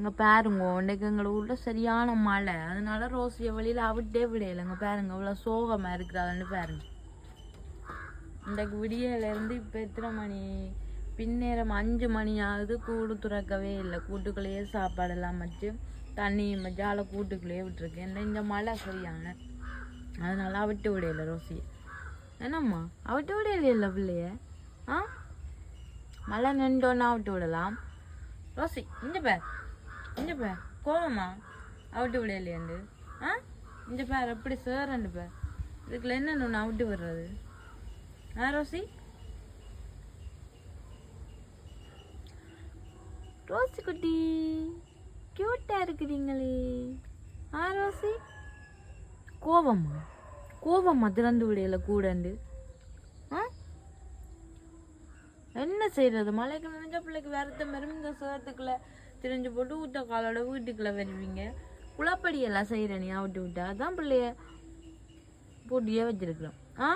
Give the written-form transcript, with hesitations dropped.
இங்கே பாருங்க இன்றைக்கு எங்களை ஊரில் சரியான மழை, அதனால ரோசியை வெளியில் அவிட்டே விடையில. இங்கே பாருங்க இவ்வளோ சோகமாக இருக்கிறான்னு பாருங்க. இன்றைக்கு விடியலேருந்து இப்போ எத்தனை மணி, பின்னேரம் 5 மணி ஆகுது. கூடு துறக்கவே இல்லை. கூட்டுக்குள்ளேயே சாப்பாடெல்லாம் வச்சு தண்ணி மஜால கூட்டுக்குள்ளேயே விட்டுருக்கேன். இந்த மழை சரியான, அதனால அவிட்டு விடையில ரோசியை. என்னம்மா அவிட்டு விடையில பிள்ளைய? ஆ மழை நின்றோன்னா அவிட்டு விடலாம். ரோசி இங்கே பேர், இங்கே பேர் கோவமா அவிட்டு விடையிலேண்டு? ஆ இங்கே பேர் எப்படி சேரண்டு பேர், இதுக்குள்ள என்னன்னு அவிட்டு விடுறது? ஆ ரோசி, ரோசி குட்டி கியூட்டா இருக்கிறீங்களே. ஆ ரோசி, கோவமா கோவமா திறந்து விடையில கூடண்டு? ஆ என்ன செய்யறது, மழைக்கு நினைஞ்ச பிள்ளைக்கு வருத்தம் வரும். இந்த சேரத்துக்குள்ள திரிஞ்சு போட்டு ஊத்த காலோட வீட்டுக்குள்ள வருவீங்க. குளப்படியெல்லாம் செய்யற நீ அவிட்டு விட்டா, அதான் பிள்ளைய போட்டியே வச்சிருக்கிறோம். ஆ